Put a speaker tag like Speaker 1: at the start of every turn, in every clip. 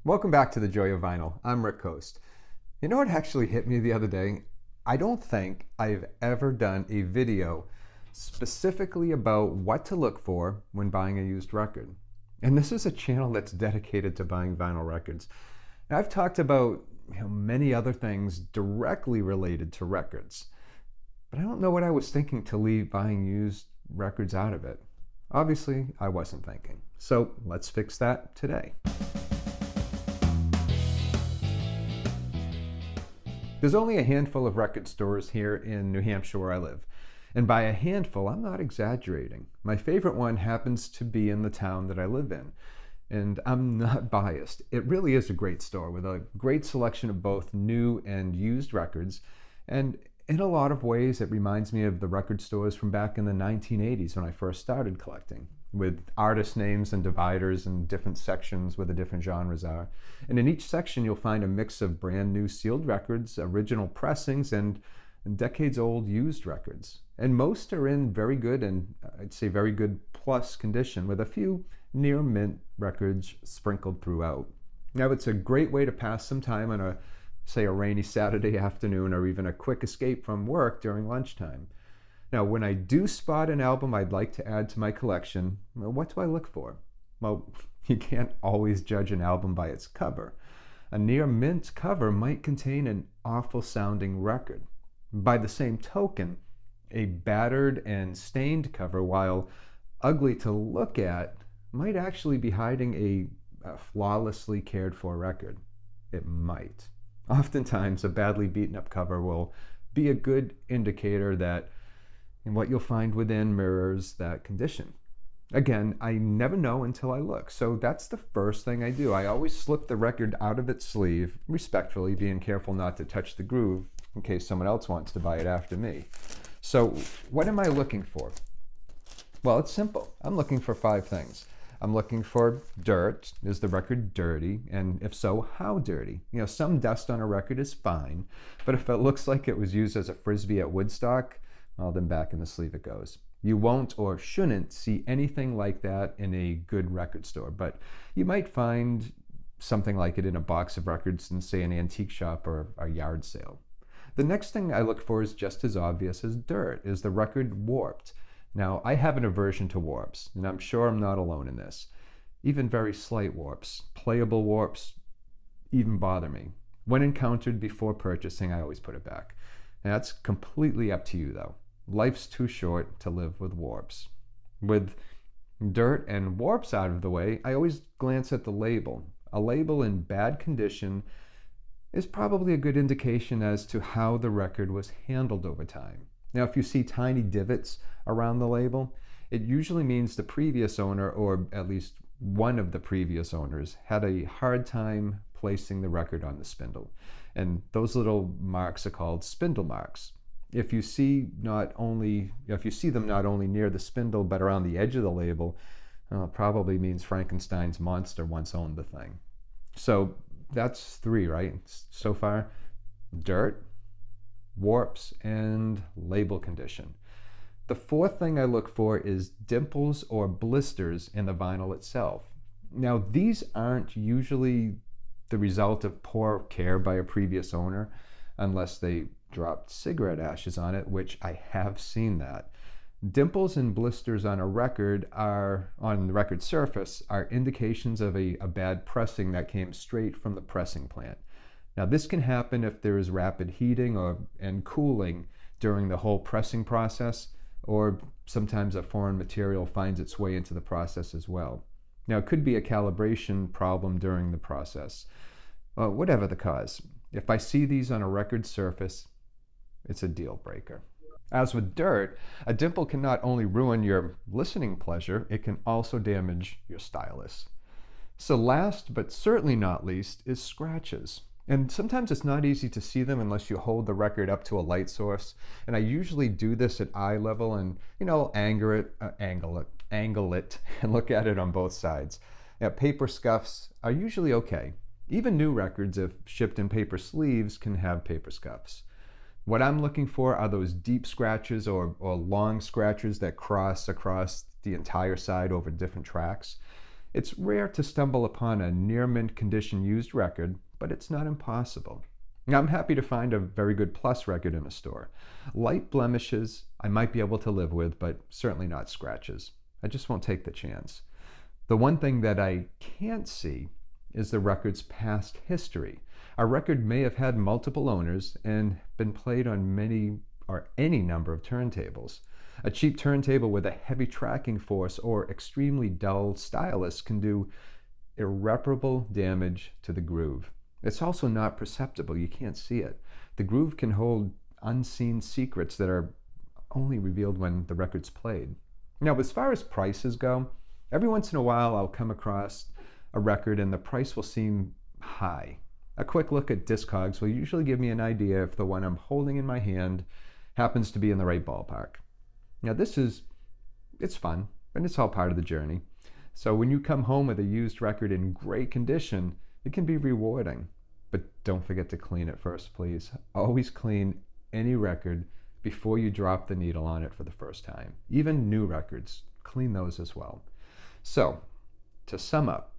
Speaker 1: Welcome back to The Joy of Vinyl. I'm Rick Coste. You know what actually hit me the other day? I don't think I've ever done a video specifically about what to look for when buying a used record. And this is a channel that's dedicated to buying vinyl records. And I've talked about many other things directly related to records. But I don't know what I was thinking to leave buying used records out of it. Obviously, I wasn't thinking. So let's fix that today. There's only a handful of record stores here in New Hampshire where I live. And by a handful, I'm not exaggerating. My favorite one happens to be in the town that I live in. And I'm not biased. It really is a great store with a great selection of both new and used records. And in a lot of ways, it reminds me of the record stores from back in the 1980s when I first started collecting, with artist names and dividers and different sections where the different genres are. And in each section, you'll find a mix of brand new sealed records, original pressings, and decades old used records. And most are in very good, and I'd say very good plus condition, with a few near mint records sprinkled throughout. Now, it's a great way to pass some time on say a rainy Saturday afternoon, or even a quick escape from work during lunchtime. Now, when I do spot an album I'd like to add to my collection, what do I look for? Well, you can't always judge an album by its cover. A near mint cover might contain an awful sounding record. By the same token, a battered and stained cover, while ugly to look at, might actually be hiding a flawlessly cared for record. It might. Oftentimes, a badly beaten up cover will be a good indicator that what you'll find within mirrors that condition. Again, I never know until I look, so that's the first thing I do. I always slip the record out of its sleeve, respectfully, being careful not to touch the groove in case someone else wants to buy it after me. So what am I looking for? Well, it's simple. I'm looking for 5 things. I'm looking for dirt. Is the record dirty? And if so, how dirty? Some dust on a record is fine, but if it looks like it was used as a frisbee at Woodstock, well, then back in the sleeve it goes. You won't or shouldn't see anything like that in a good record store, but you might find something like it in a box of records in, say, an antique shop or a yard sale. The next thing I look for is just as obvious as dirt. Is the record warped? Now, I have an aversion to warps, and I'm sure I'm not alone in this. Even very slight warps, playable warps, even bother me. When encountered before purchasing, I always put it back. And that's completely up to you, though. Life's too short to live with warps. With dirt and warps out of the way, I always glance at the label. A label in bad condition is probably a good indication as to how the record was handled over time. Now, if you see tiny divots around the label, it usually means the previous owner, or at least one of the previous owners, had a hard time placing the record on the spindle. And those little marks are called spindle marks. If you see them not only near the spindle but around the edge of the label, probably means Frankenstein's monster once owned the thing. So that's 3, right? So far, dirt, warps, and label condition. The 4th thing I look for is dimples or blisters in the vinyl itself. Now, these aren't usually the result of poor care by a previous owner, unless they dropped cigarette ashes on it, which I have seen that. Dimples and blisters on the record surface are indications of a bad pressing that came straight from the pressing plant. Now, this can happen if there is rapid heating and cooling during the whole pressing process, or sometimes a foreign material finds its way into the process as well. Now, it could be a calibration problem during the process. Whatever the cause, if I see these on a record surface, it's a deal breaker. As with dirt, a dimple can not only ruin your listening pleasure, it can also damage your stylus. So last, but certainly not least, is scratches. And sometimes it's not easy to see them unless you hold the record up to a light source. And I usually do this at eye level and, I'll angle it, and look at it on both sides. Now, paper scuffs are usually okay. Even new records, if shipped in paper sleeves, can have paper scuffs. What I'm looking for are those deep scratches or long scratches that cross across the entire side over different tracks. It's rare to stumble upon a near mint condition used record, but it's not impossible. Now, I'm happy to find a very good plus record in a store. Light blemishes I might be able to live with, but certainly not scratches. I just won't take the chance. The one thing that I can't see is the record's past history. A record may have had multiple owners and been played on many or any number of turntables. A cheap turntable with a heavy tracking force or extremely dull stylus can do irreparable damage to the groove. It's also not perceptible. You can't see it. The groove can hold unseen secrets that are only revealed when the record's played. Now, as far as prices go, every once in a while I'll come across a record and the price will seem high. A quick look at Discogs will usually give me an idea if the one I'm holding in my hand happens to be in the right ballpark. Now it's fun, and it's all part of the journey. So when you come home with a used record in great condition, it can be rewarding. But don't forget to clean it first, please. Always clean any record before you drop the needle on it for the first time. Even new records, clean those as well. So, to sum up,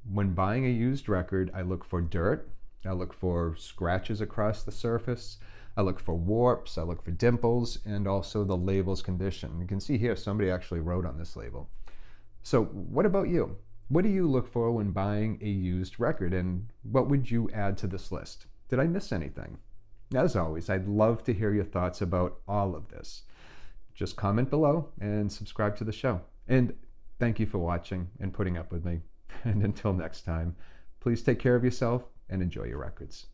Speaker 1: when buying a used record, I look for dirt, I look for scratches across the surface, I look for warps, I look for dimples, and also the label's condition. You can see here somebody actually wrote on this label. So what about you? What do you look for when buying a used record, and what would you add to this list? Did I miss anything? As always, I'd love to hear your thoughts about all of this. Just comment below and subscribe to the show. And thank you for watching and putting up with me. And until next time, please take care of yourself and enjoy your records.